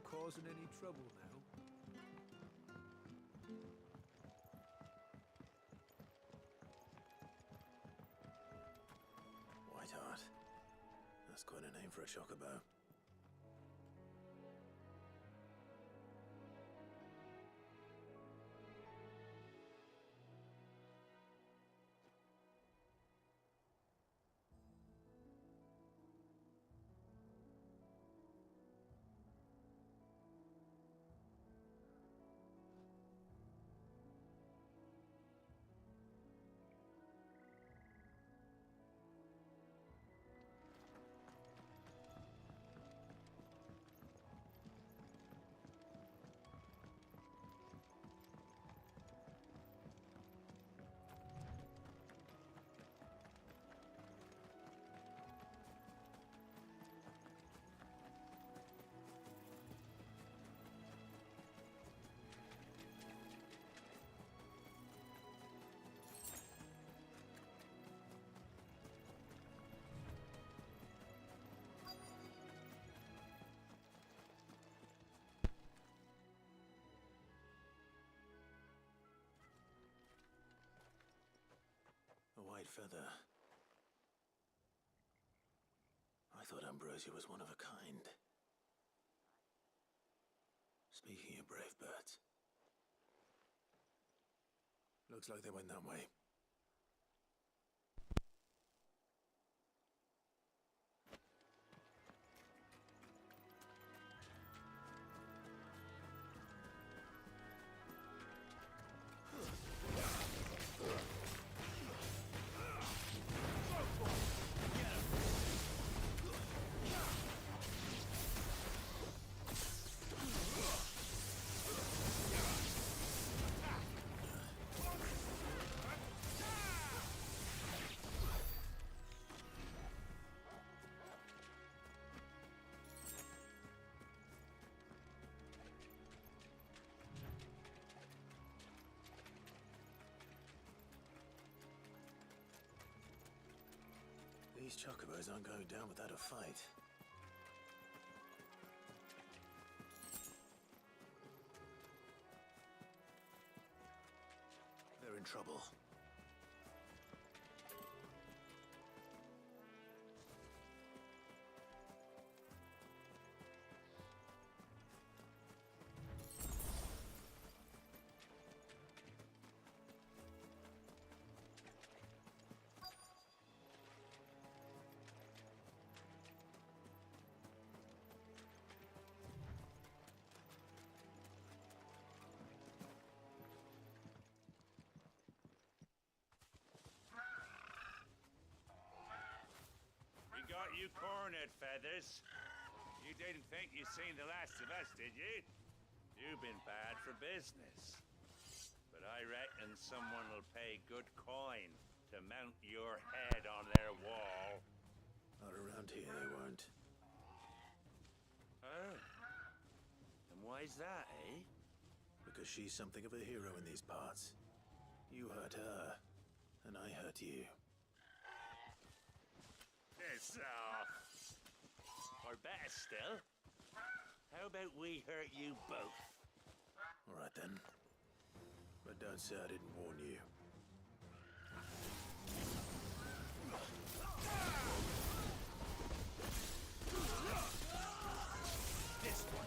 causing any trouble now? Whiteheart. That's quite a name for a chocobo. A white feather. I thought Ambrosia was one of a kind. Speaking of brave birds. Looks like they went that way. These chocobos aren't going down without a fight. They're in trouble. Got you cornered, Feathers. You didn't think you'd seen the last of us, did you? You've been bad for business. But I reckon someone will pay good coin to mount your head on their wall. Not around here, they won't. Oh. And why's that, eh? Because she's something of a hero in these parts. You hurt her, and I hurt you. Piss off. Or better still, how about we hurt you both? All right then. But don't say I didn't warn you. This one.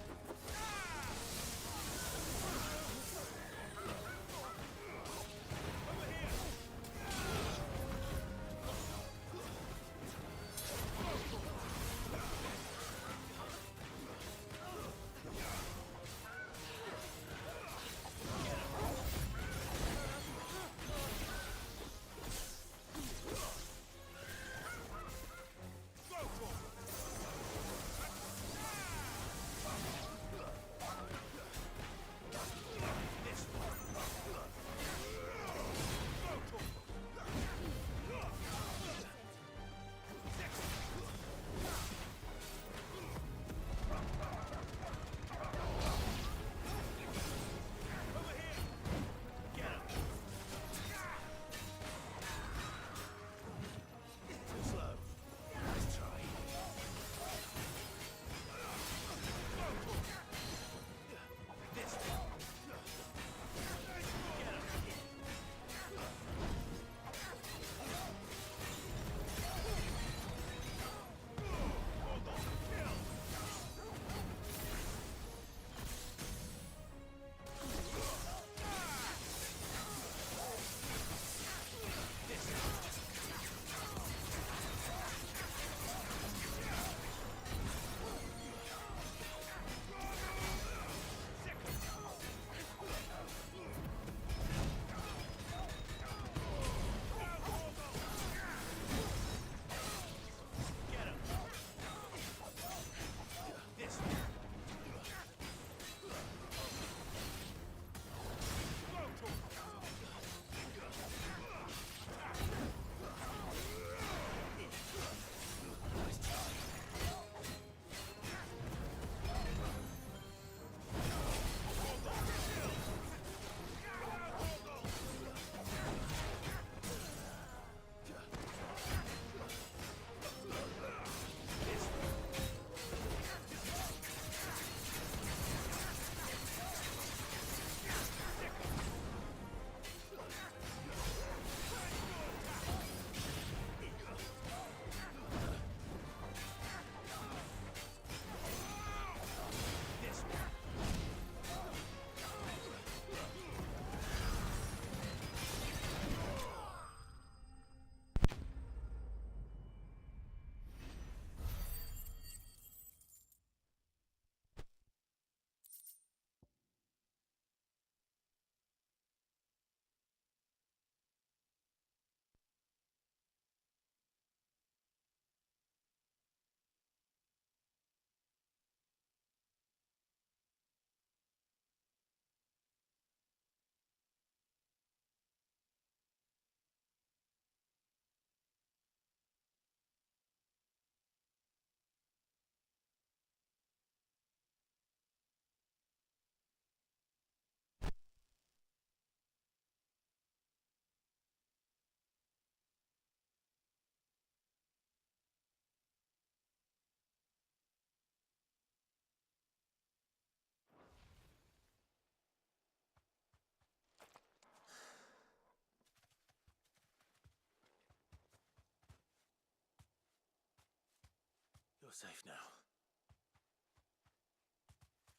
You're safe now.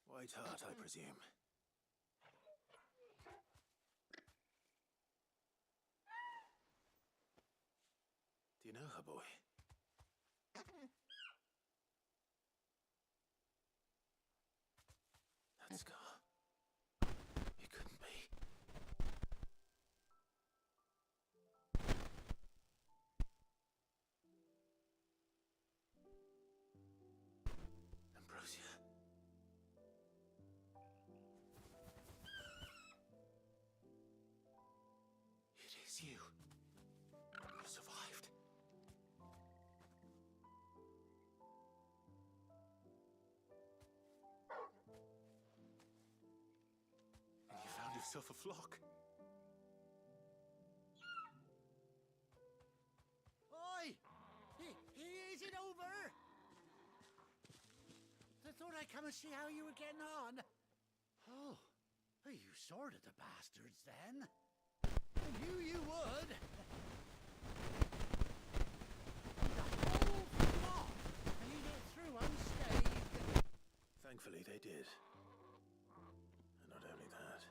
White Heart, I presume. Do you know her, boy? That scar. It couldn't be. Ambrosia. It is you. You survived. And you found yourself a flock. Oi! Is it over? I thought I'd come and see how you were getting on. Oh, you sorted the bastards then. I knew you would. The whole flock made it through unscathed. Thankfully, they did. And not only that.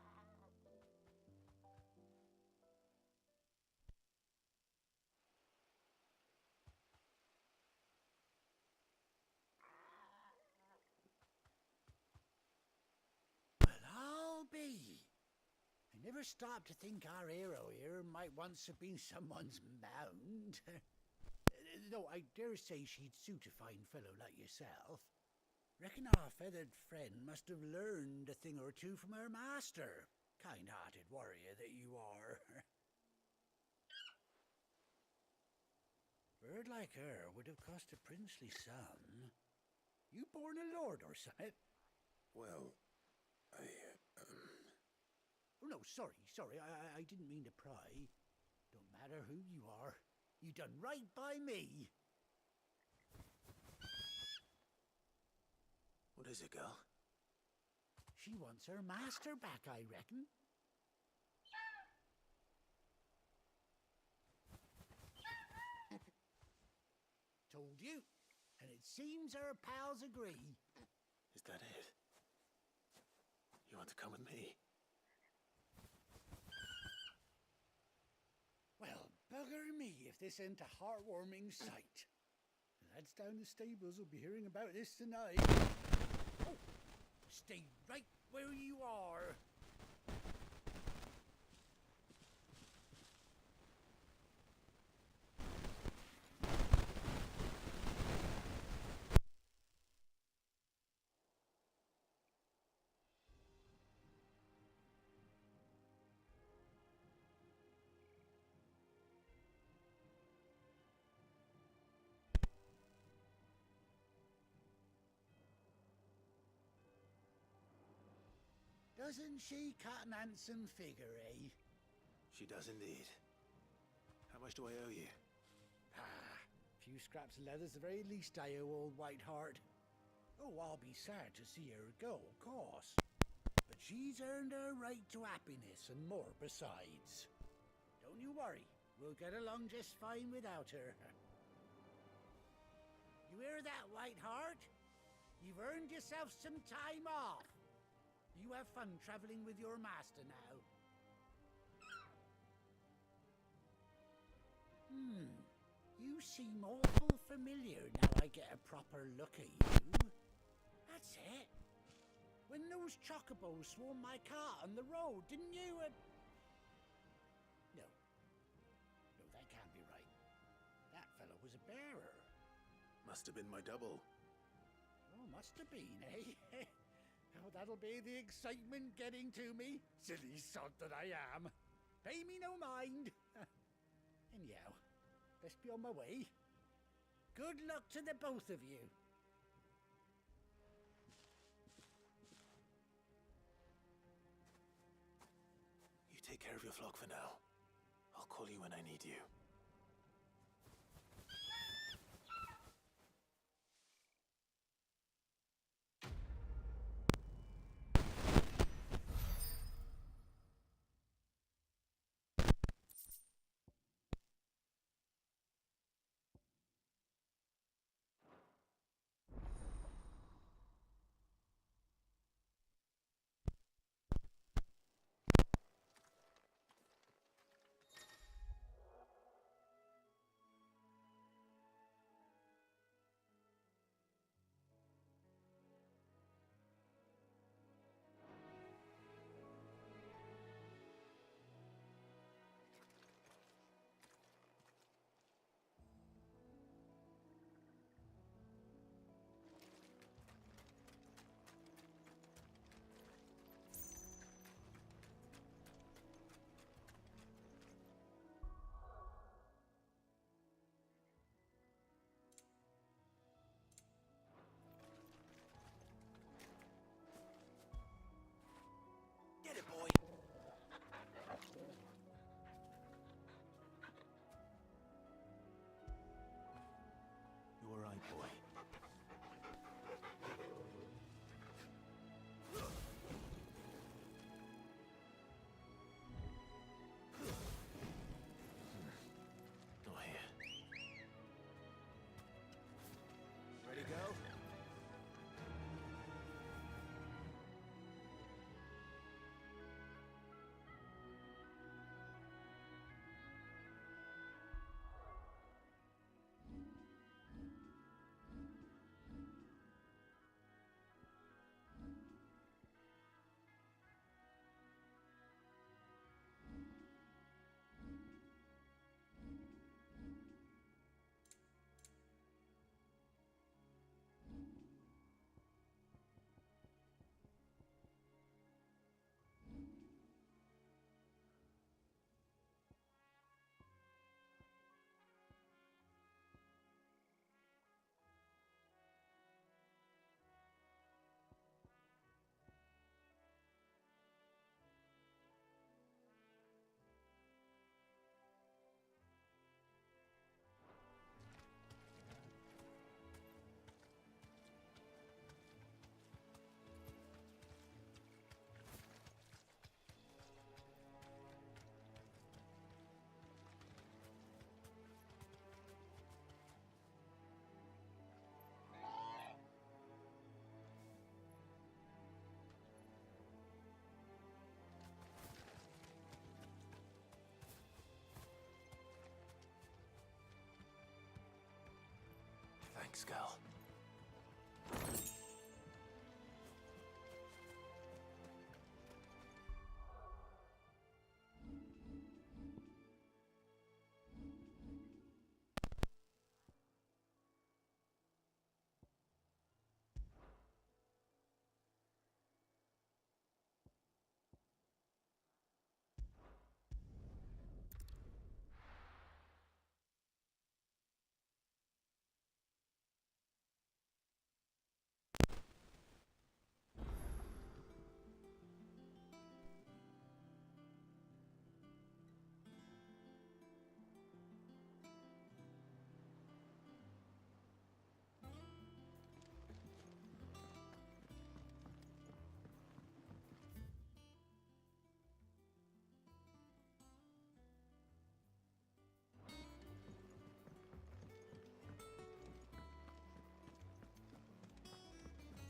Well, I'll be. I never stopped to think our hero here might once have been someone's mound. Though I dare say she'd suit a fine fellow like yourself. Reckon our feathered friend must have learned a thing or two from her master. Kind-hearted warrior that you are. Bird like her would have cost a princely sum. You born a lord or something? Well, Oh, no, sorry, I didn't mean to pry. Don't matter who you are. You done right by me. What is it, girl? She wants her master back, I reckon. Told you. And it seems her pals agree. Is that it? You want to come with me? Well, bugger me if this ain't a heartwarming sight. The lads down the stables will be hearing about this tonight. Oh, stay right where you are. Doesn't she cut an handsome figure, eh? She does indeed. How much do I owe you? Few scraps of leather's the very least I owe old Whiteheart. Oh, I'll be sad to see her go, of course. But she's earned her right to happiness and more besides. Don't you worry, we'll get along just fine without her. You hear that, Whiteheart? You've earned yourself some time off. You have fun traveling with your master now. You seem awful familiar now I get a proper look at you. That's it. When those chocobos swarmed my cart on the road, didn't you? No, that can't be right. That fellow was a bearer. Must have been my double. Oh, must have been, eh? Oh, that'll be the excitement getting to me. Silly sod that I am. Pay me no mind. Anyhow, best be on my way. Good luck to the both of you. You take care of your flock for now. I'll call you when I need you. Thanks, girl.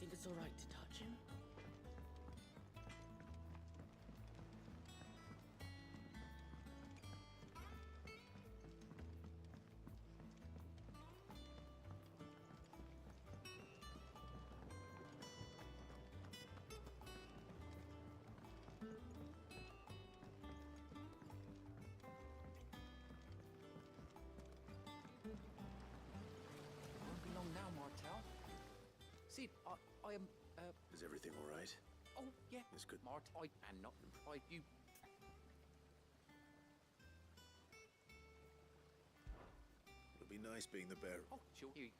Think it's all right to touch him? Won't be long now, Martel. Sid, I am, Is everything all right? oh, yeah. It's good. Mart, I am not, you... It'll be nice being the bearer. Oh, sure. You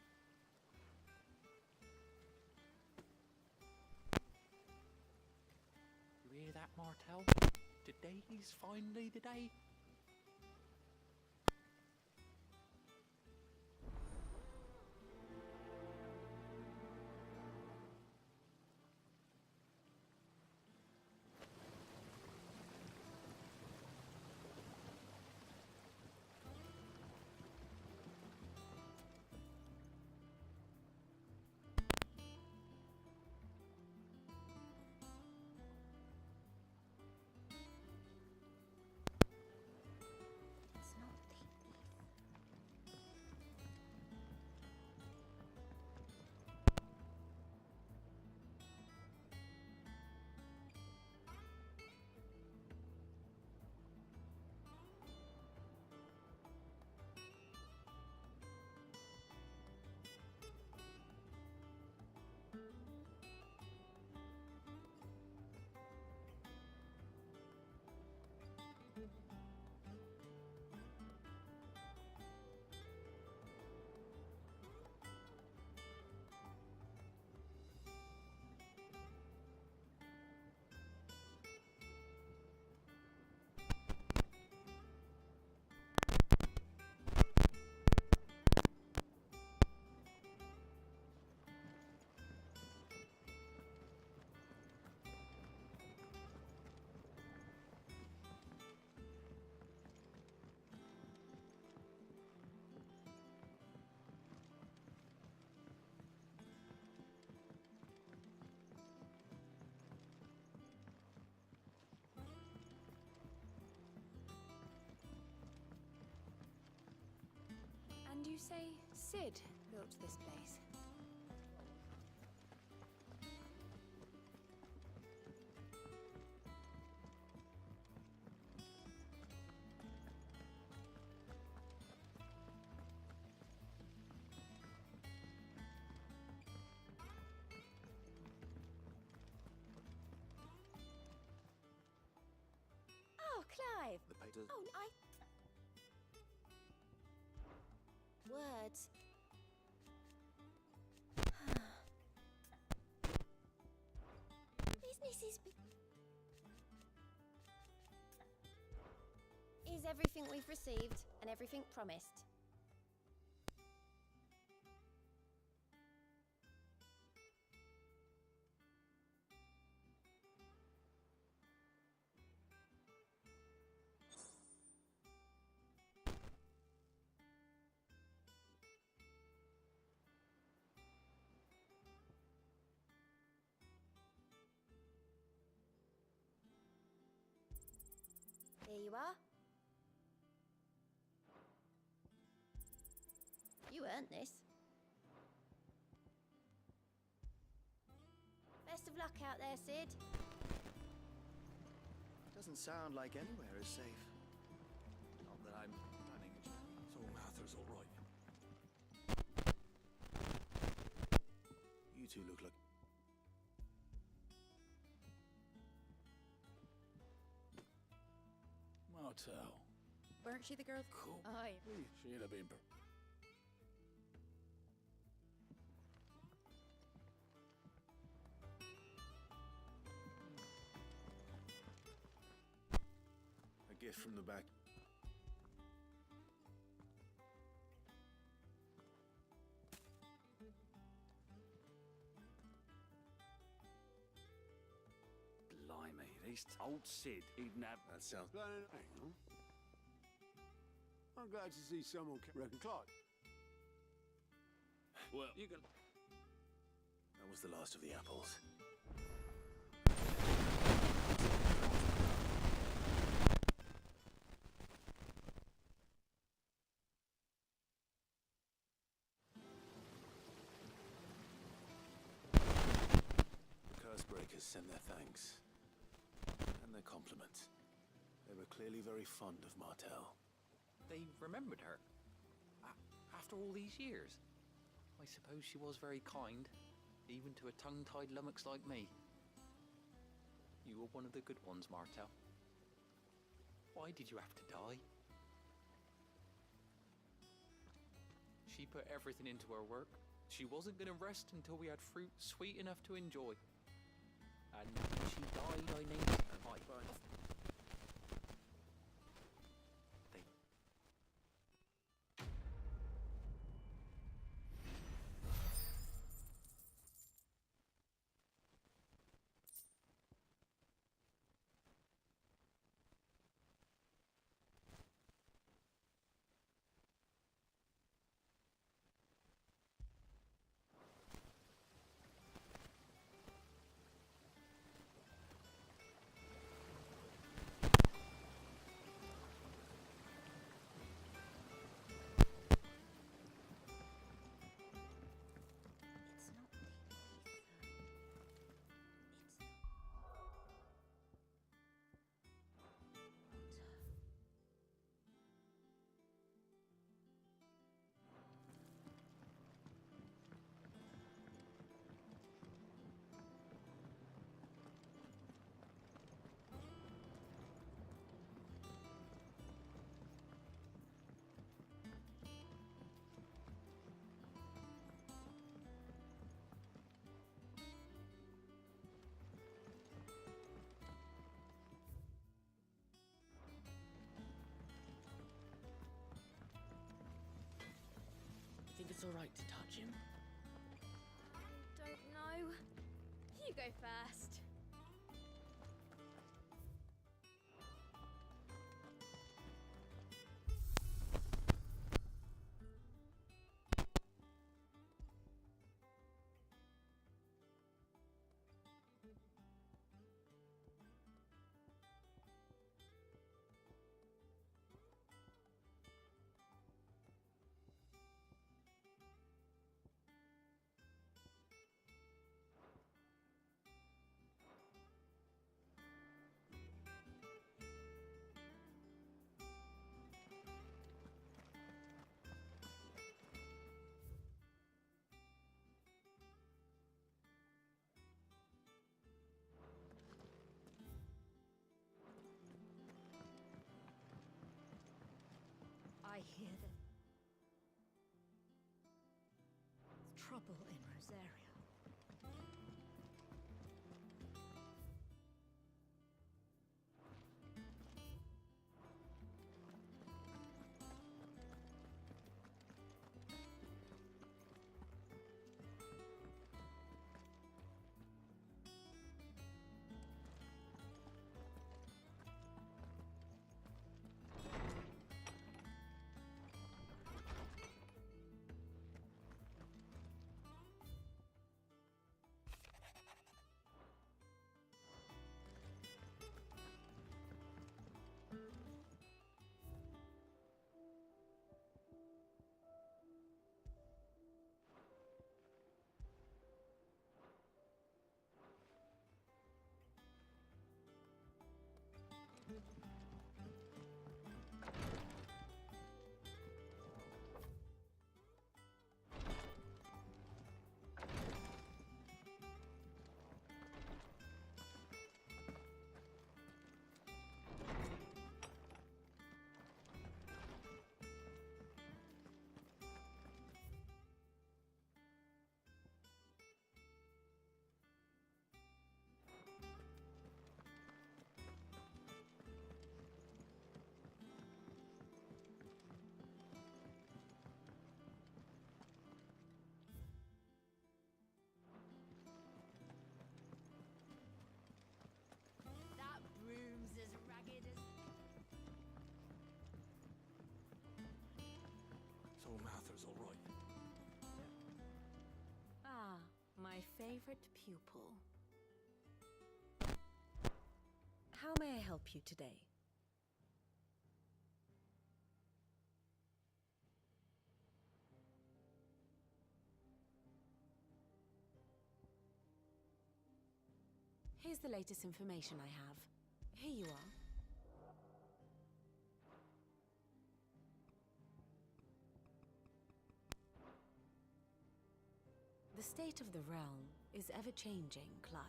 hear that, Martel? Today's finally the day. It's not thief. And you say Sid built this place? Oh, Clive! The paper. Oh, Words. Business is everything we've received and everything promised. There you are. You earned this. Best of luck out there, Sid. Doesn't sound like anywhere is safe. Not that I'm planning a journey. So Arthur's all right. You two look like... Martel. Weren't she the girl? Cool. Aye. She'd have been... A gift from the back. Blimey, these old Sid, he'd have... That sounds... Planning a thing, huh? I'm glad to see someone can reckon Clark. Well, you can... That was the last of the apples. The curse breakers send their thanks. And their compliments. They were clearly very fond of Martel. They remembered her. After all these years. I suppose she was very kind, even to a tongue-tied lummox like me. You were one of the good ones, Martel. Why did you have to die? She put everything into her work. She wasn't going to rest until we had fruit sweet enough to enjoy. And when she died, I named her. They... It's not the ether. It's the water. You think it's alright to touch him? I don't know. You go first. I hear that there's trouble in Rosaria. My favorite pupil. How may I help you today? Here's the latest information I have. Here you are. The state of the realm is ever-changing, Clive.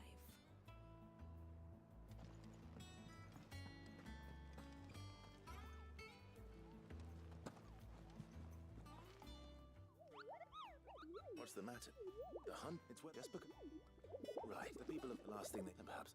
What's the matter? The hunt? It's what? Just because. Right, the people of the last thing they perhaps.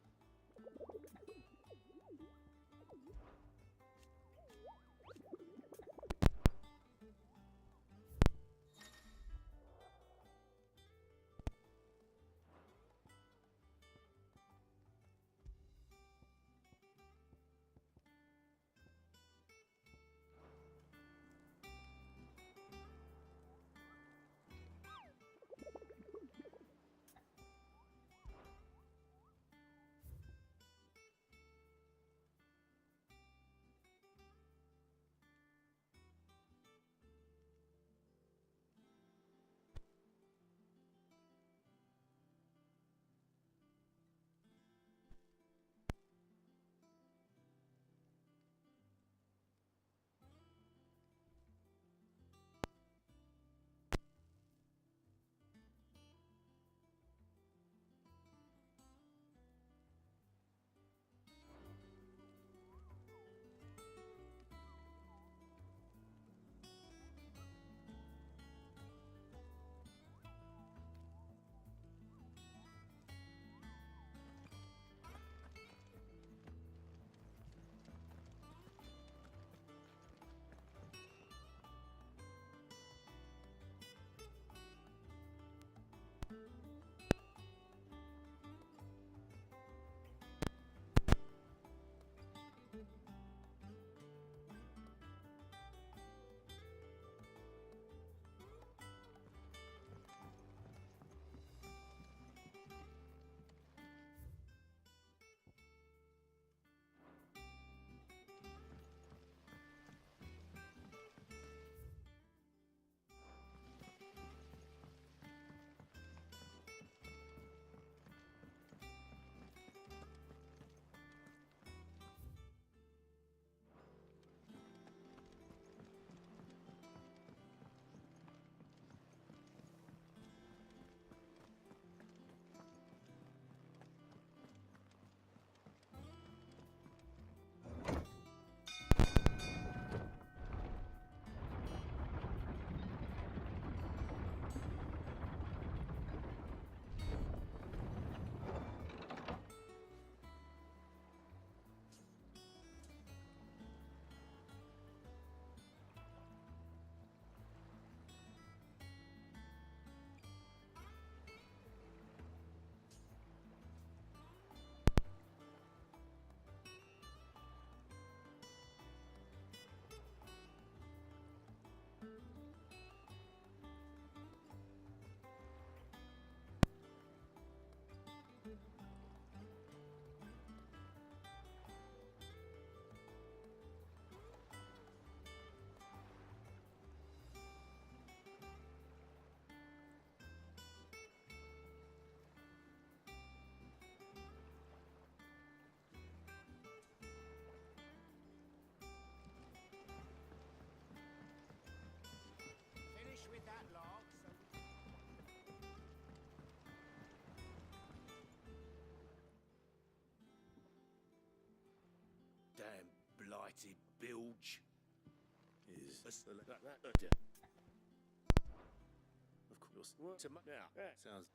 blighted bilge. Of course. Now, Sounds.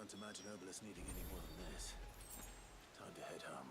Can't imagine Obelisk needing any more than this. Time to head home.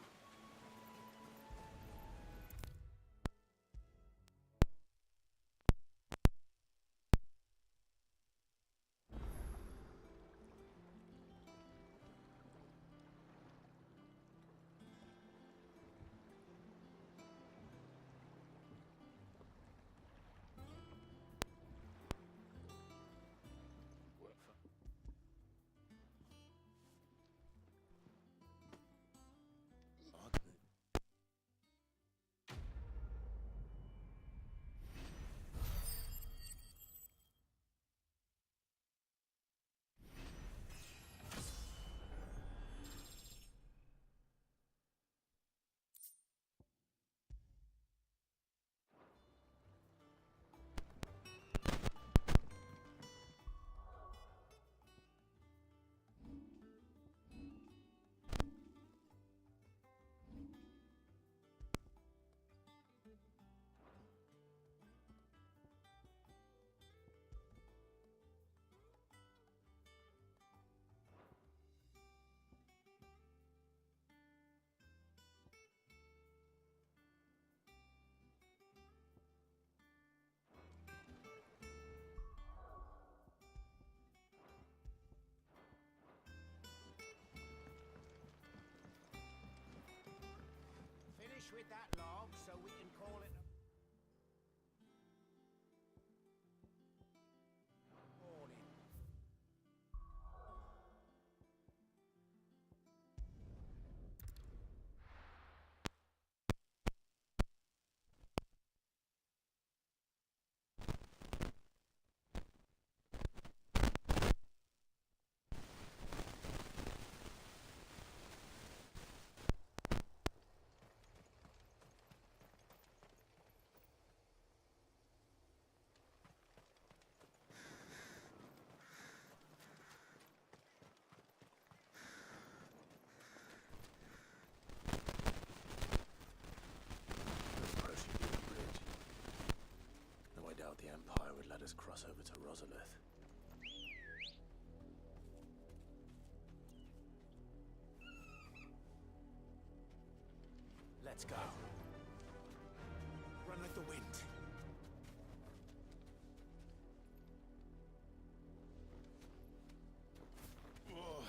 Finish with that log so we can call it a morning. No, I doubt the Empire would let us cross over to Rosalith. Let's go. Run like the wind. Whoa.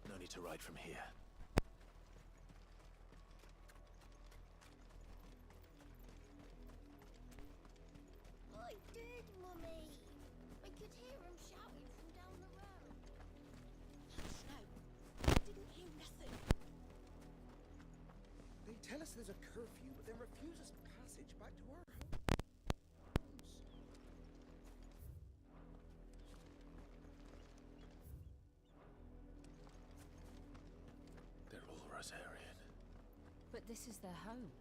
No need to ride from here. I did, Mummy. I could hear him shouting from down the road. Hush now. I didn't hear nothing. They tell us there's a curfew, but then refuse us passage back to our homes. They're all Rosarian. But this is their home.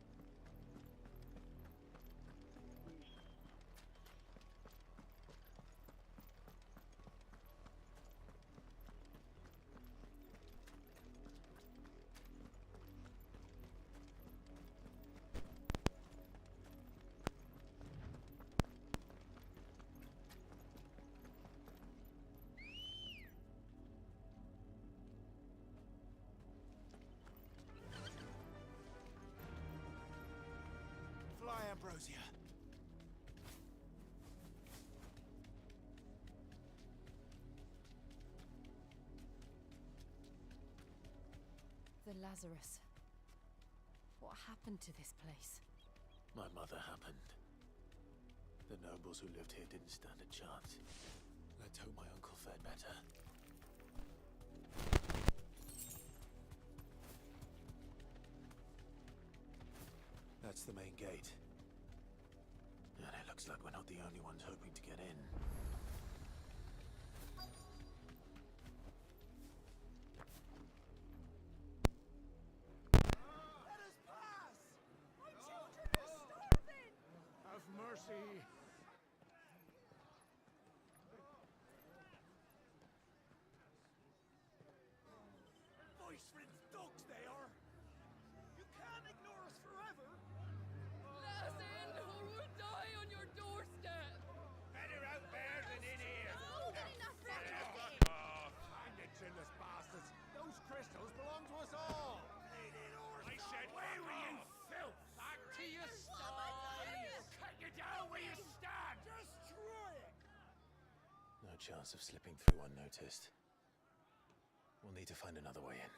Fly, Ambrosia. The Lazarus. What happened to this place? My mother happened. The nobles who lived here didn't stand a chance. Let's hope my uncle fared better. That's the main gate. And it looks like we're not the only ones hoping to get in. Let us pass! My children are starving! Have mercy! Voice-ridden dogs they are! You can't ignore us forever! No chance of slipping through unnoticed. We'll need to find another way in.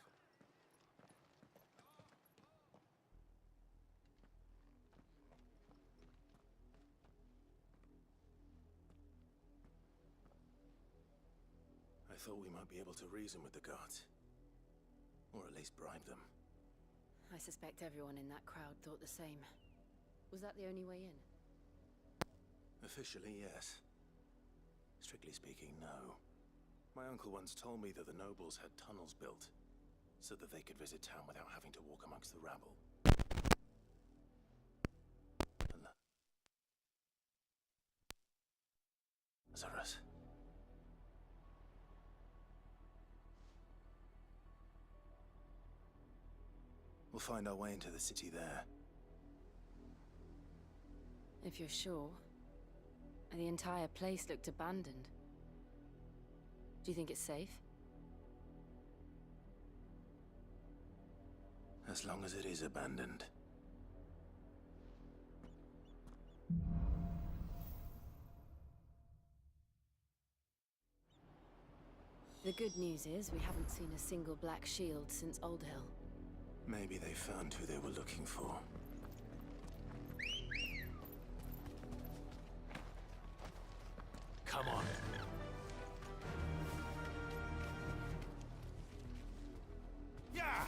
I thought we might be able to reason with the guards. Or at least bribe them. I suspect everyone in that crowd thought the same. Was that the only way in? Officially, yes. Strictly speaking, no. My uncle once told me that the nobles had tunnels built, so that they could visit town without having to walk amongst the rabble. And Lazarus. We'll find our way into the city there. If you're sure. The entire place looked abandoned. Do you think it's safe? As long as it is abandoned. The good news is we haven't seen a single black shield since Old Hill. Maybe they found who they were looking for. Come on. Yeah!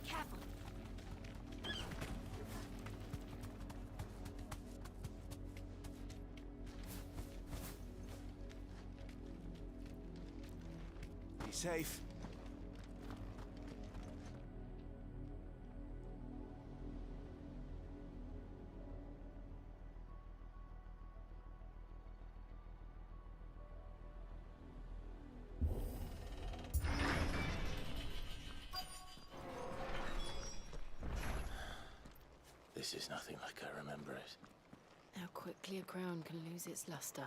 Careful. Be safe. This is nothing like I remember it. How quickly a crown can lose its luster.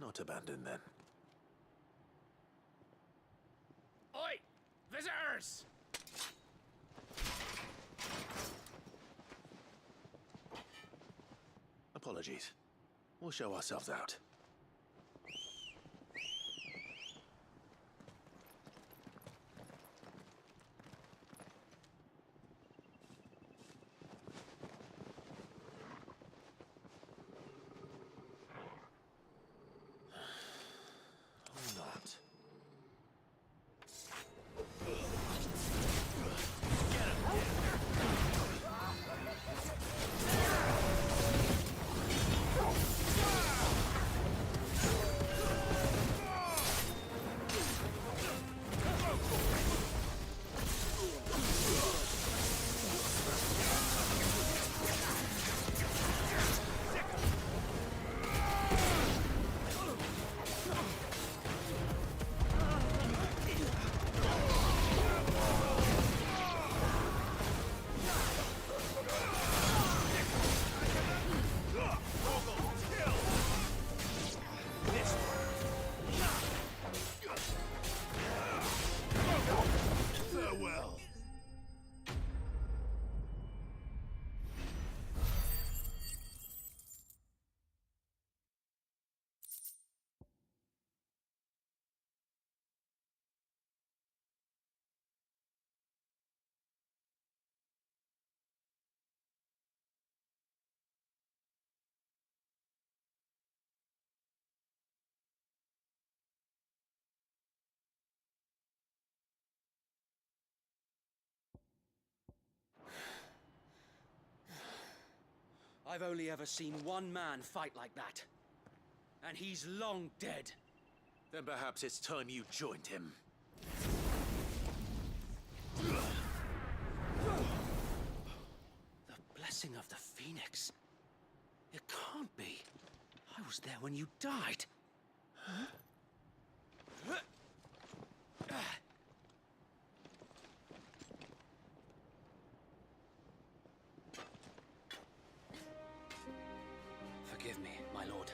Not abandoned, then. Oi! Visitors! Apologies. We'll show ourselves out. Or not. Farewell. I've only ever seen one man fight like that. And he's long dead. Then perhaps it's time you joined him. The blessing of the Phoenix. It can't be. I was there when you died. Forgive me, my lord.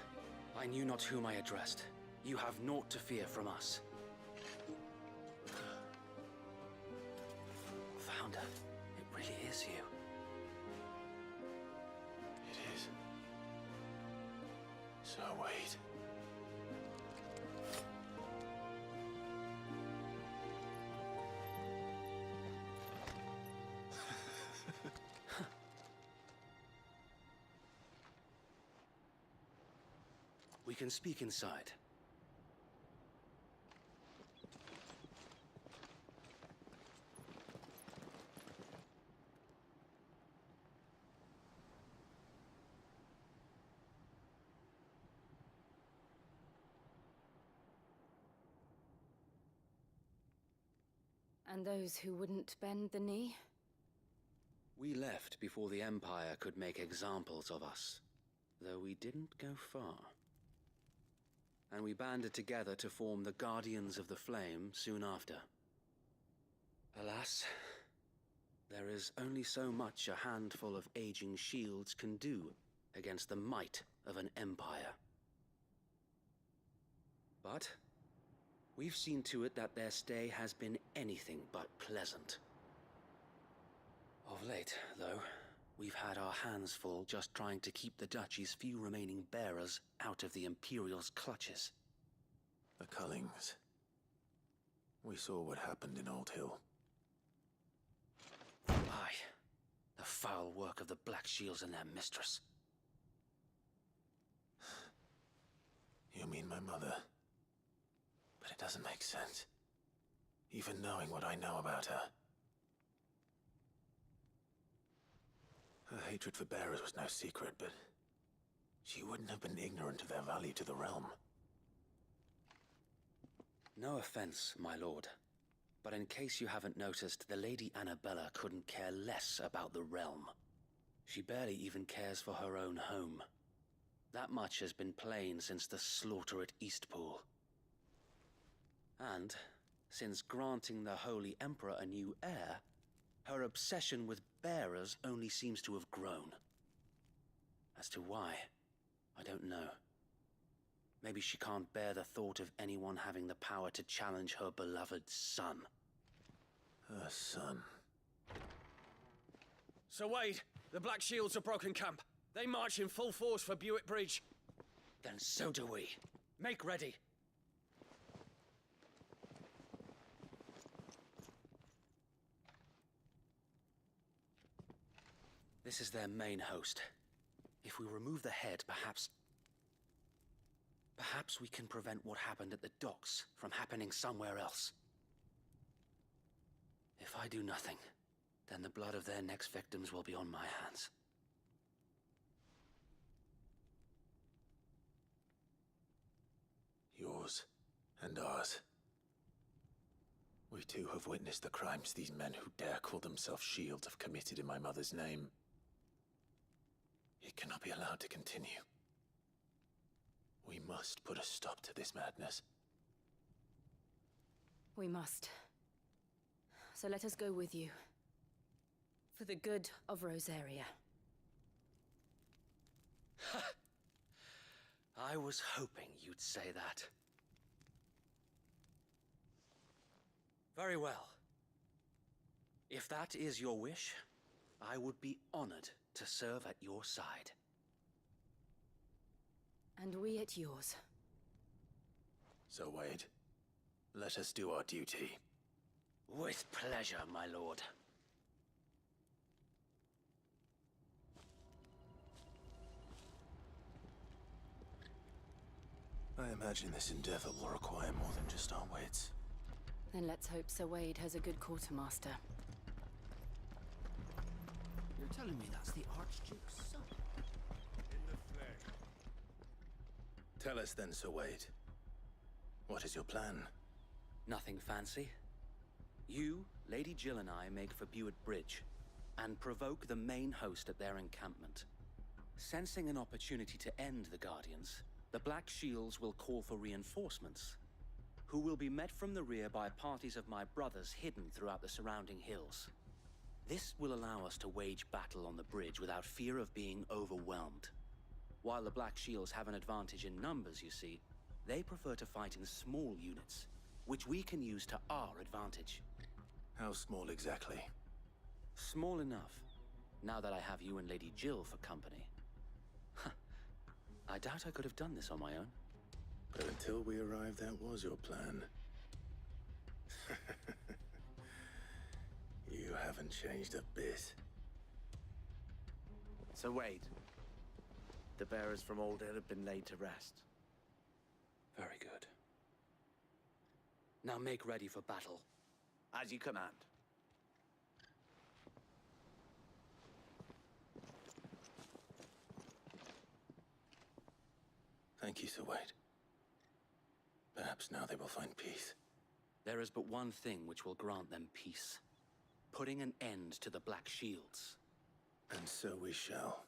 I knew not whom I addressed. You have naught to fear from us. Founder, it really is you. It is. So wait. We can speak inside. And those who wouldn't bend the knee? We left before the Empire could make examples of us, though we didn't go far. And we banded together to form the Guardians of the Flame soon after. Alas, there is only so much a handful of aging shields can do against the might of an empire. But we've seen to it that their stay has been anything but pleasant. Of late, though, we've had our hands full just trying to keep the Duchy's few remaining bearers out of the Imperial's clutches. The Cullings. We saw what happened in Old Hill. Aye. The foul work of the Black Shields and their mistress. You mean my mother? But it doesn't make sense. Even knowing what I know about her. Her hatred for bearers was no secret, but she wouldn't have been ignorant of their value to the realm. No offense, my lord, but in case you haven't noticed, the Lady Annabella couldn't care less about the realm. She barely even cares for her own home. That much has been plain since the slaughter at Eastpool. And, since granting the Holy Emperor a new heir, her obsession with bearers only seems to have grown. As to why, I don't know. Maybe she can't bear the thought of anyone having the power to challenge her beloved son. Her son. Sir Wade, the Black Shields have broken camp. They march in full force for Buick Bridge. Then so do we. Make ready. This is their main host. If we remove the head, perhaps we can prevent what happened at the docks from happening somewhere else. If I do nothing, then the blood of their next victims will be on my hands. Yours and ours. We too have witnessed the crimes these men who dare call themselves Shields have committed in my mother's name. It cannot be allowed to continue. We must put a stop to this madness. We must. So let us go with you. For the good of Rosaria. I was hoping you'd say that. Very well. If that is your wish, I would be honored to serve at your side. And we at yours. So, Wade, let us do our duty. With pleasure, my lord. I imagine this endeavor will require more than just our wits. Then let's hope Sir Wade has a good quartermaster. You're telling me that's the Archduke's son? In the flesh. Tell us then, Sir Wade. What is your plan? Nothing fancy. You, Lady Jill and I make for Buick Bridge, and provoke the main host at their encampment. Sensing an opportunity to end the Guardians, the Black Shields will call for reinforcements, who will be met from the rear by parties of my brothers hidden throughout the surrounding hills. This will allow us to wage battle on the bridge without fear of being overwhelmed. While the Black Shields have an advantage in numbers, you see, they prefer to fight in small units, which we can use to our advantage. How small exactly? Small enough, now that I have you and Lady Jill for company. I doubt I could have done this on my own. But until we arrived, that was your plan. You haven't changed a bit. So Wade, the bearers from Old Hill have been laid to rest. Very good. Now make ready for battle. As you command. Thank you, Sir Wade. Perhaps now they will find peace. There is but one thing which will grant them peace. Putting an end to the Black Shields. And so we shall.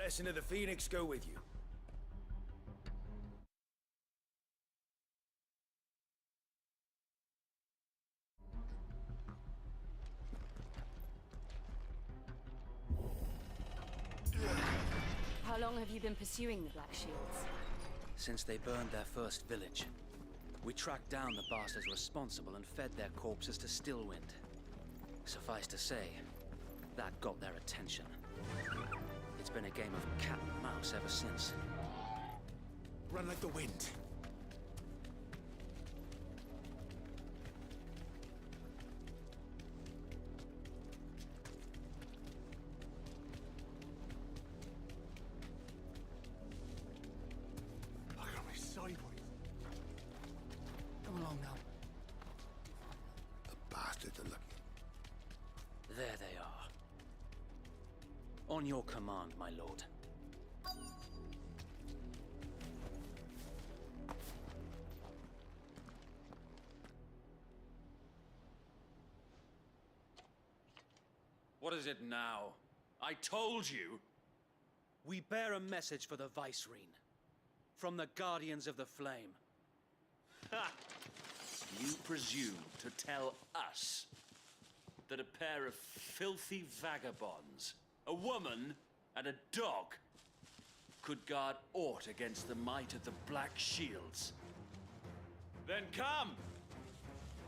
blessing of the Phoenix go with you. How long have you been pursuing the Black Shields? Since they burned their first village, we tracked down the bastards responsible and fed their corpses to Stillwind. Suffice to say, that got their attention. It's been a game of cat and mouse ever since. Run like the wind. Look at me sideways. Come along now. The bastards are looking. There they are. On your command, my lord. What is it now? I told you! We bear a message for the Vicereine. From the Guardians of the Flame. Ha! You presume to tell us that a pair of filthy vagabonds, a woman and a dog, could guard aught against the might of the Black Shields? Then come!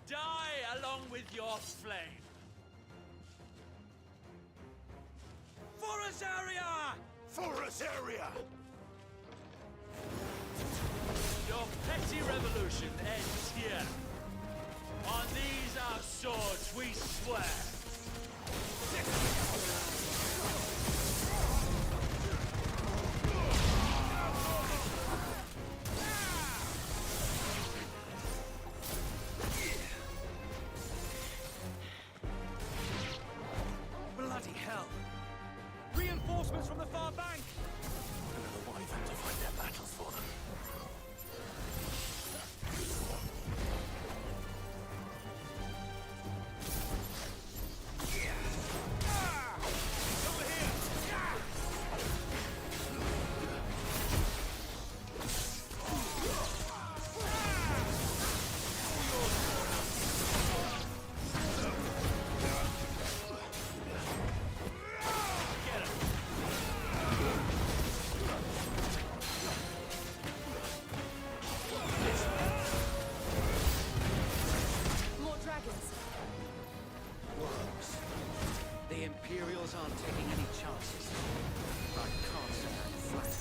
Die along with your flame! For Azaria! For Azaria! Your petty revolution ends here. On these our swords we swear. Bloody hell! Reinforcements from the far bank! Another wyvern to fight their battles for them. More dragons. Worms. The Imperials aren't taking any chances. I can't stand flat.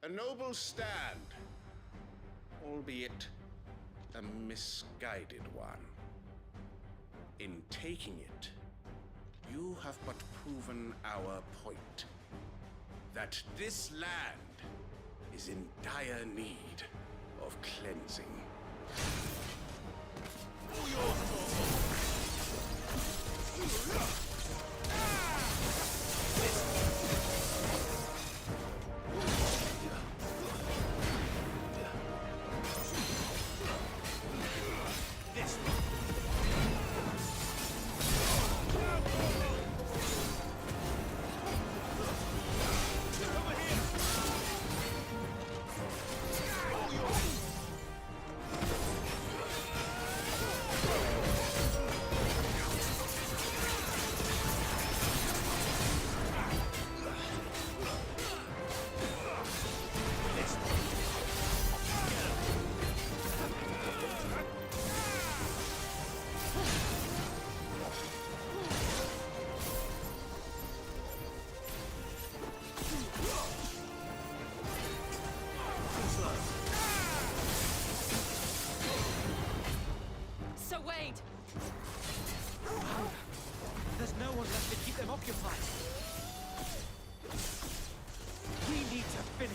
A noble stand, albeit a misguided one. In taking it, you have but proven our point. That this land is in dire need of cleansing.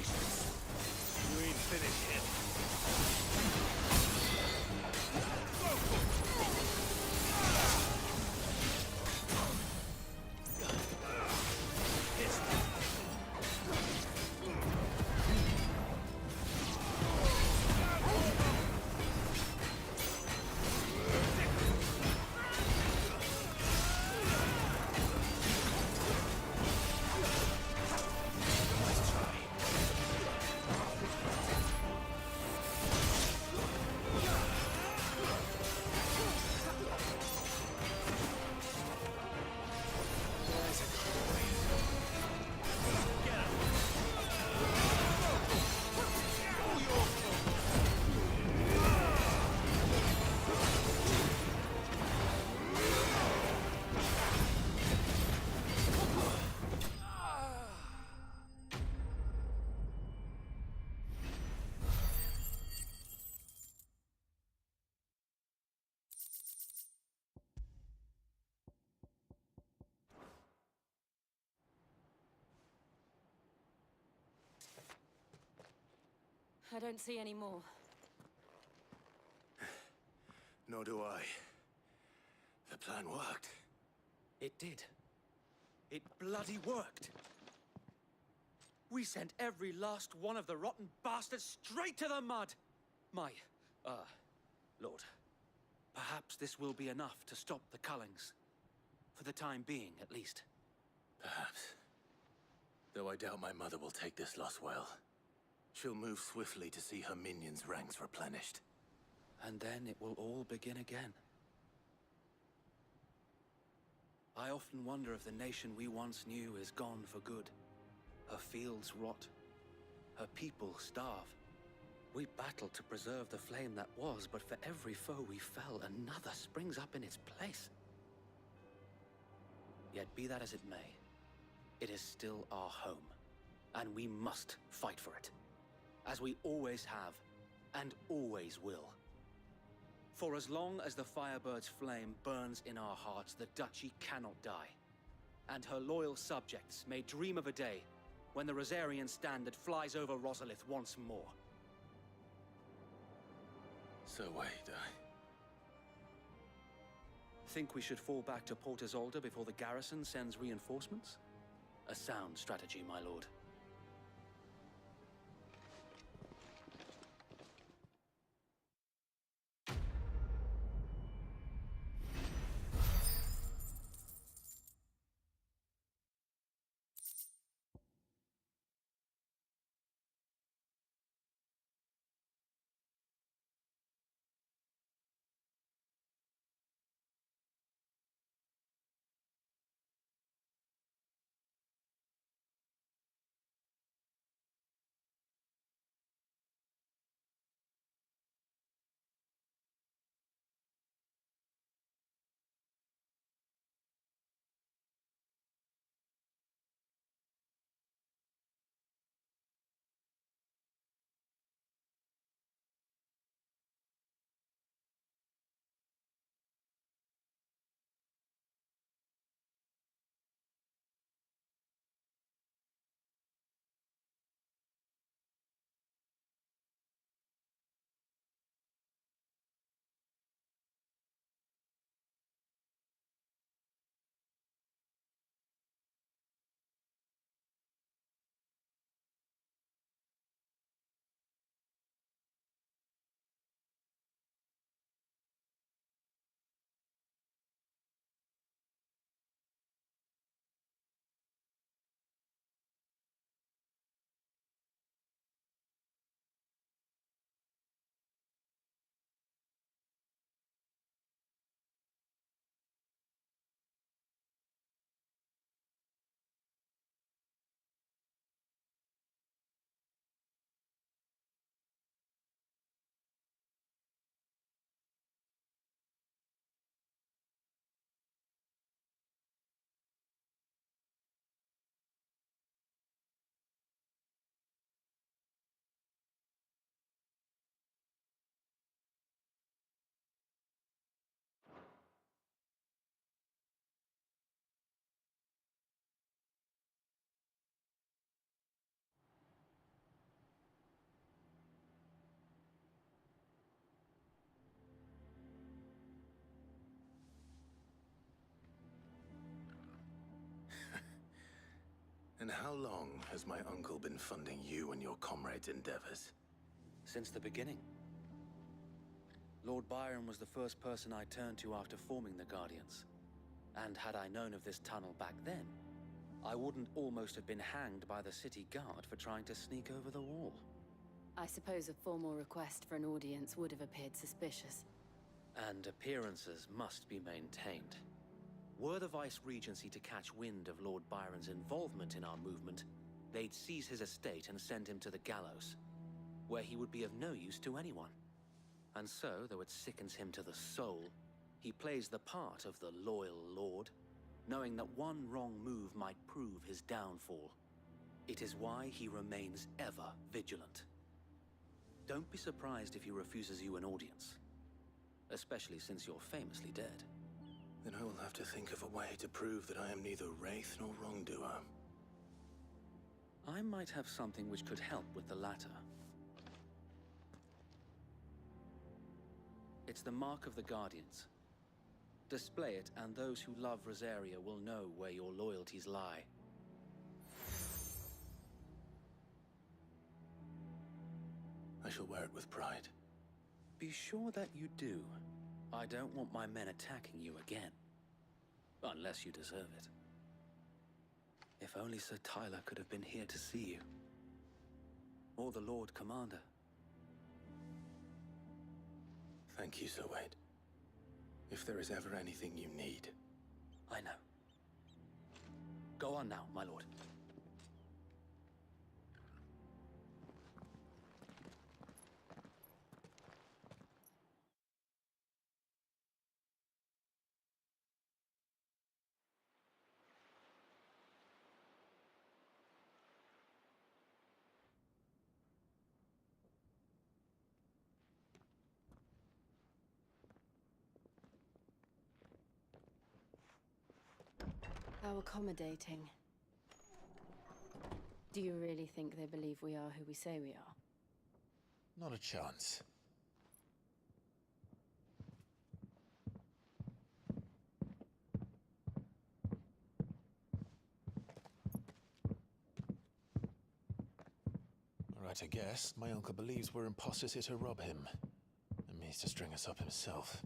Jesus! You ain't finished yet. I don't see any more. Nor do I. The plan worked. It did. It bloody worked. We sent every last one of the rotten bastards straight to the mud! My, Lord, perhaps this will be enough to stop the Cullings. For the time being, at least. Perhaps. Though I doubt my mother will take this loss well. She'll move swiftly to see her minions' ranks replenished. And then it will all begin again. I often wonder if the nation we once knew is gone for good. Her fields rot. Her people starve. We battled to preserve the flame that was, but for every foe we fell, another springs up in its place. Yet be that as it may, it is still our home, and we must fight for it. As we always have, and always will. For as long as the Firebird's flame burns in our hearts, the Duchy cannot die. And her loyal subjects may dream of a day when the Rosarian standard flies over Rosalith once more. So wait, Think we should fall back to Port Isolde before the garrison sends reinforcements? A sound strategy, my lord. And how long has my uncle been funding you and your comrades' endeavors? Since the beginning. Lord Byron was the first person I turned to after forming the Guardians. And had I known of this tunnel back then, I wouldn't almost have been hanged by the city guard for trying to sneak over the wall. I suppose a formal request for an audience would have appeared suspicious. And appearances must be maintained. Were the Vice-Regency to catch wind of Lord Byron's involvement in our movement, they'd seize his estate and send him to the gallows, where he would be of no use to anyone. And so, though it sickens him to the soul, he plays the part of the loyal lord, knowing that one wrong move might prove his downfall. It is why he remains ever vigilant. Don't be surprised if he refuses you an audience, especially since you're famously dead. Then I will have to think of a way to prove that I am neither wraith nor wrongdoer. I might have something which could help with the latter. It's the mark of the Guardians. Display it, and those who love Rosaria will know where your loyalties lie. I shall wear it with pride. Be sure that you do. I don't want my men attacking you again. Unless you deserve it. If only Sir Tyler could have been here to see you. Or the Lord Commander. Thank you, Sir Wade. If there is ever anything you need. I know. Go on now, my lord. How accommodating. Do you really think they believe we are who we say we are? Not a chance. Right, I guess. My uncle believes we're imposters here to rob him. And means to string us up himself.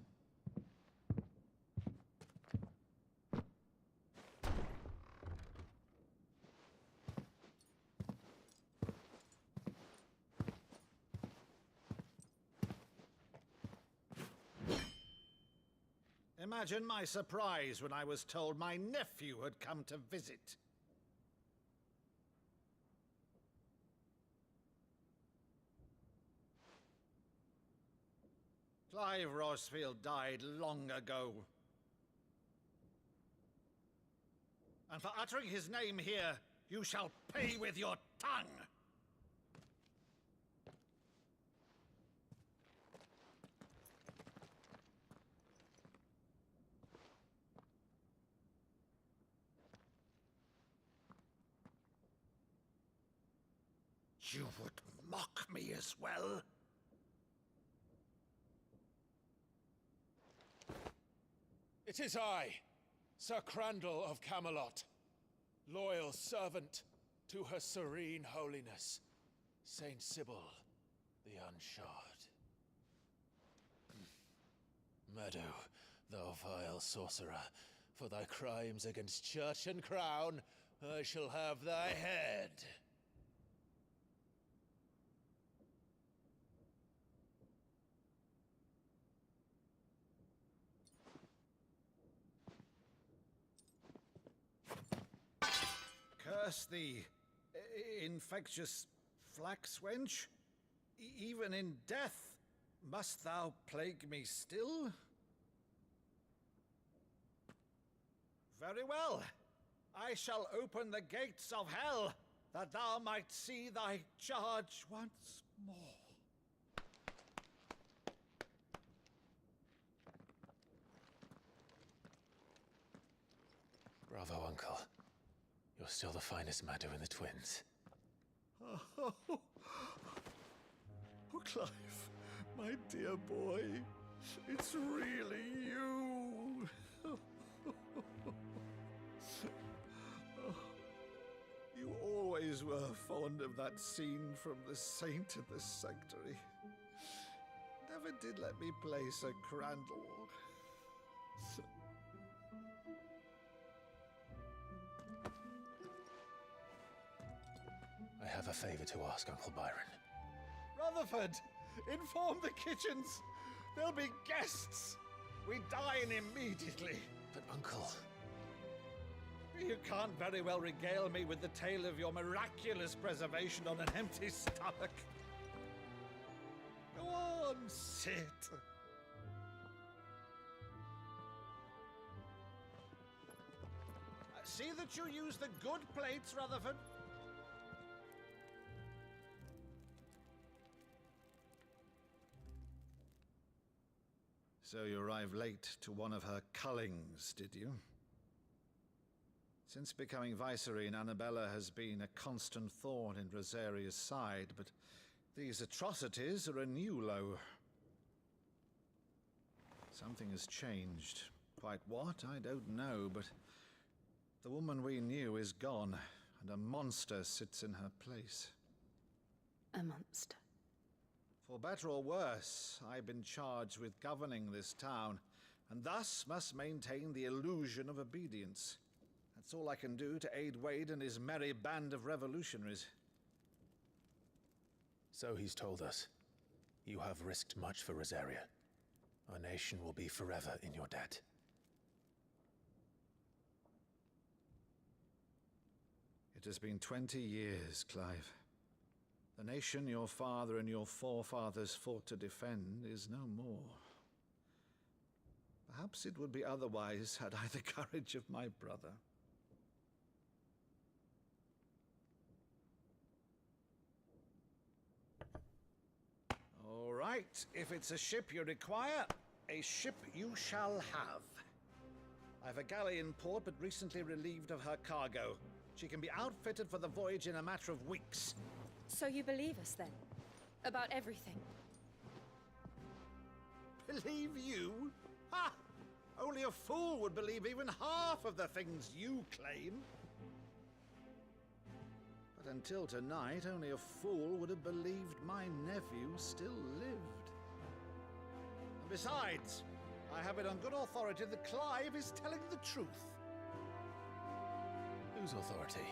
Imagine my surprise when I was told my nephew had come to visit. Clive Rosfield died long ago. And for uttering his name here, you shall pay with your tongue! You would mock me as well? It is I, Sir Crandall of Camelot, loyal servant to Her Serene Holiness, Saint Sybil the Unshod. Meadow, thou vile sorcerer, for thy crimes against church and crown, I shall have thy head. Curse thee, infectious flax wench. Even in death, must thou plague me still? Very well. I shall open the gates of hell, that thou might see thy charge once more. Bravo, Uncle. You're still the finest Meadow in the twins. Oh, Clive, my dear boy, it's really you. You always were fond of that scene from The Saint of the Sanctuary. Never did let me play Sir Crandall. I have a favor to ask, Uncle Byron. Rutherford, inform the kitchens. There'll be guests. We dine immediately. But, Uncle... You can't very well regale me with the tale of your miraculous preservation on an empty stomach. Go on, sit. See that you use the good plates, Rutherford. So you arrived late to one of her cullings, did you? Since becoming Vicereine, Annabella has been a constant thorn in Rosaria's side, but these atrocities are a new low. Something has changed. Quite what, I don't know, but the woman we knew is gone, and a monster sits in her place. A monster. For better or worse, I've been charged with governing this town, and thus must maintain the illusion of obedience. That's all I can do to aid Wade and his merry band of revolutionaries. So he's told us. You have risked much for Rosaria. Our nation will be forever in your debt. It has been 20 years, Clive. The nation your father and your forefathers fought to defend is no more. Perhaps it would be otherwise had I the courage of my brother. All right, if it's a ship you require, a ship you shall have. I've a galley in port, but recently relieved of her cargo. She can be outfitted for the voyage in a matter of weeks. So you believe us, then? About everything? Believe you? Ha! Only a fool would believe even half of the things you claim. But until tonight, only a fool would have believed my nephew still lived. And besides, I have it on good authority that Clive is telling the truth. Whose authority?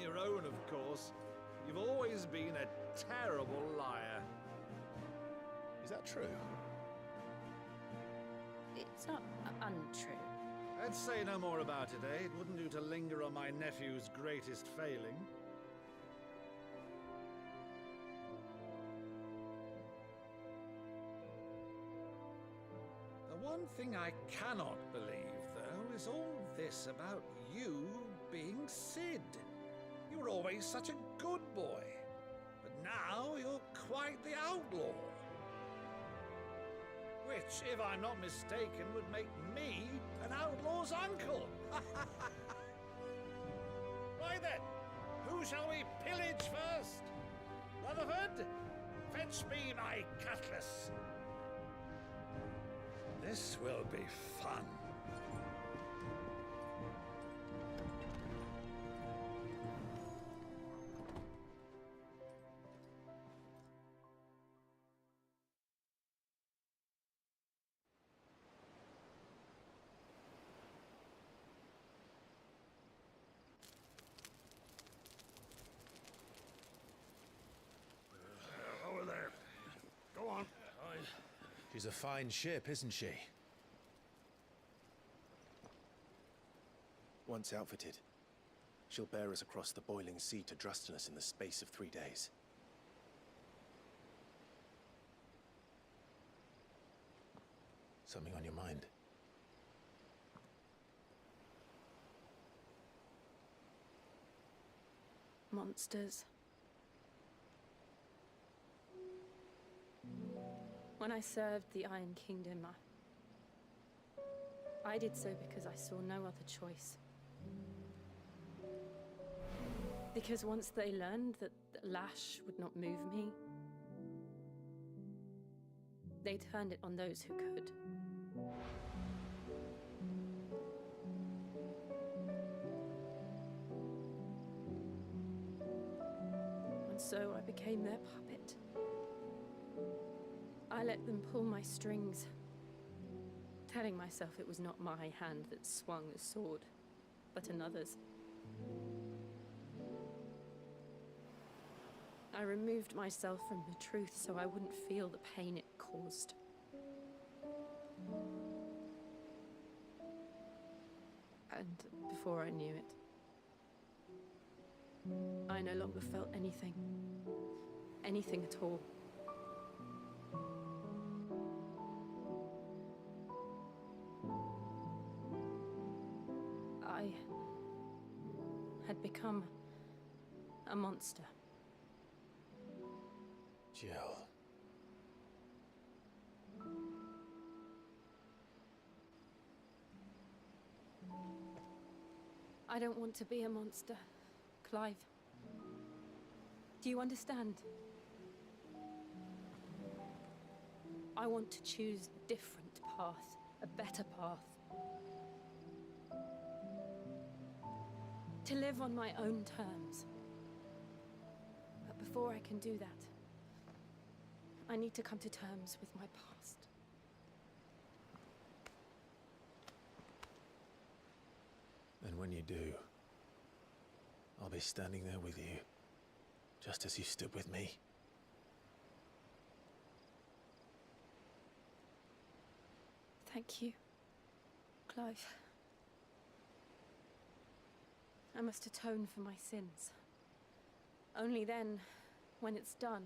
Your own, of course. You've always been a terrible liar. Is that true? It's not untrue. I'd say no more about it, eh? It wouldn't do to linger on my nephew's greatest failing. The one thing I cannot believe, though, is all this about you being Sid. You were always such a good boy, but now you're quite the outlaw. Which, if I'm not mistaken, would make me an outlaw's uncle. Right then, who shall we pillage first? Rutherford, fetch me my cutlass. This will be fun. She's a fine ship, isn't she? Once outfitted, she'll bear us across the boiling sea to Drustinus in the space of 3 days. Something on your mind? Monsters. When I served the Iron Kingdom, I did so because I saw no other choice. Because once they learned that the lash would not move me, they turned it on those who could. so I became their puppet. I let them pull my strings, telling myself it was not my hand that swung the sword, but another's. I removed myself from the truth so I wouldn't feel the pain it caused. And before I knew it, I no longer felt anything. Anything at all. I had become a monster. Jill. I don't want to be a monster, Clive. Do you understand? I want to choose a different path, a better path. To live on my own terms. But before I can do that, I need to come to terms with my past. And when you do, I'll be standing there with you, just as you stood with me. Thank you, Clive. I must atone for my sins. Only then, when it's done,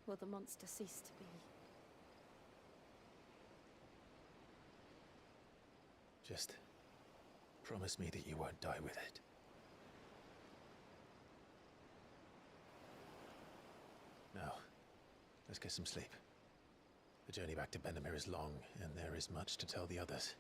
will the monster cease to be. Just promise me that you won't die with it. Now, let's get some sleep. The journey back to Benamir is long, and there is much to tell the others.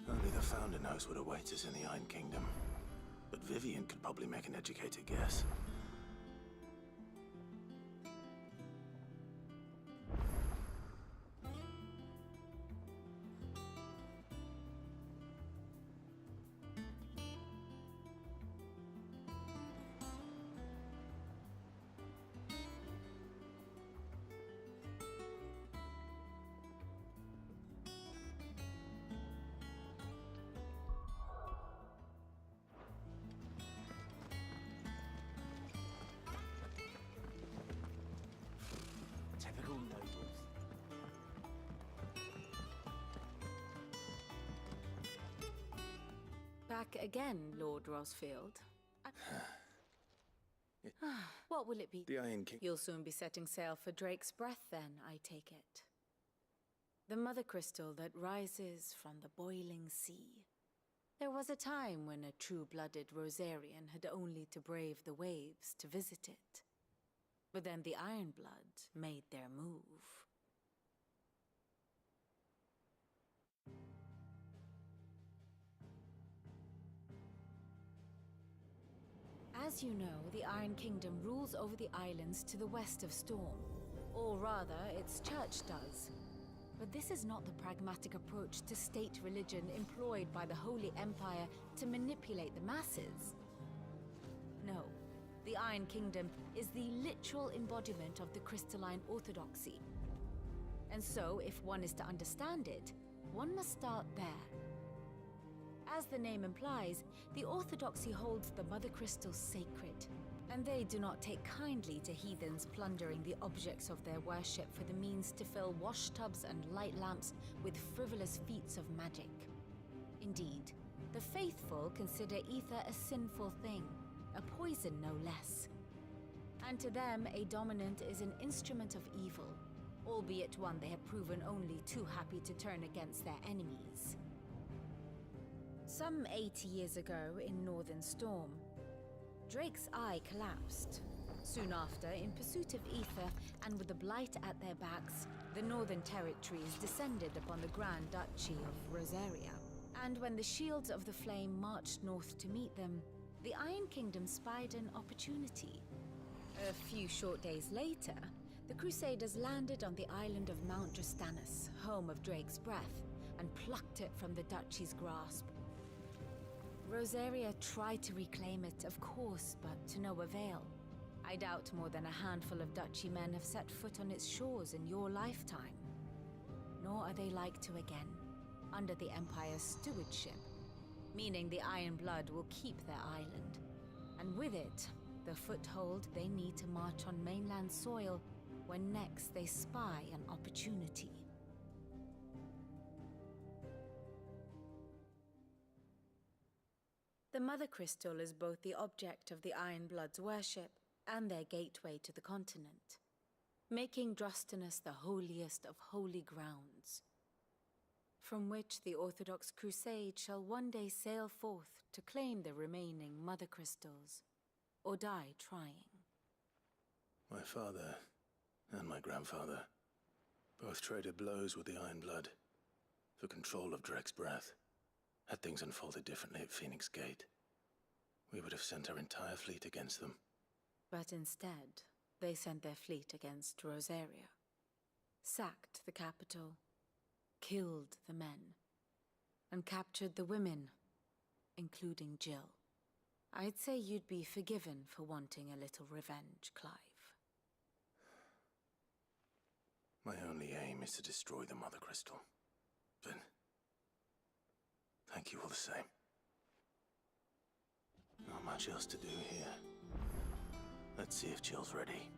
Only the Founder knows what awaits us in the Iron Kingdom. But Vivian could probably make an educated guess. Typical nobles. Back again, Lord Rosfield. What will it be? The Iron King. You'll soon be setting sail for Drake's Breath, then, I take it. The mother crystal that rises from the boiling sea. There was a time when a true-blooded Rosarian had only to brave the waves to visit it. But then the Ironblood made their move. As you know, the Iron Kingdom rules over the islands to the west of Storm. Or rather, its church does. But this is not the pragmatic approach to state religion employed by the Holy Empire to manipulate the masses. No, the Iron Kingdom is the literal embodiment of the crystalline orthodoxy. And so, if one is to understand it, one must start there. As the name implies, the orthodoxy holds the Mother Crystals sacred, and they do not take kindly to heathens plundering the objects of their worship for the means to fill washtubs and light lamps with frivolous feats of magic. Indeed, the faithful consider ether a sinful thing, a poison no less. And to them, a dominant is an instrument of evil, albeit one they have proven only too happy to turn against their enemies. Some 80 years ago in Northern Storm, Drake's eye collapsed. Soon after, in pursuit of ether and with the Blight at their backs, the Northern Territories descended upon the Grand Duchy of Rosaria. And when the Shields of the Flame marched north to meet them, the Iron Kingdom spied an opportunity. A few short days later, the Crusaders landed on the island of Mount Drastanus, home of Drake's Breath, and plucked it from the Duchy's grasp. Rosaria tried to reclaim it, of course, but to no avail. I doubt more than a handful of Duchy men have set foot on its shores in your lifetime. Nor are they like to again, under the Empire's stewardship, meaning the Iron Blood will keep their island, and with it, the foothold they need to march on mainland soil when next they spy an opportunity. The Mother Crystal is both the object of the Iron Blood's worship and their gateway to the continent, making Drastanus the holiest of holy grounds, from which the Orthodox Crusade shall one day sail forth to claim the remaining Mother Crystals, or die trying. My father and my grandfather both traded blows with the Iron Blood for control of Drake's Breath. Had things unfolded differently at Phoenix Gate, we would have sent our entire fleet against them. But instead, they sent their fleet against Rosaria, sacked the capital, killed the men, and captured the women, including Jill. I'd say you'd be forgiven for wanting a little revenge, Clive. My only aim is to destroy the Mother Crystal. But thank you all the same. Not much else to do here. Let's see if Jill's ready.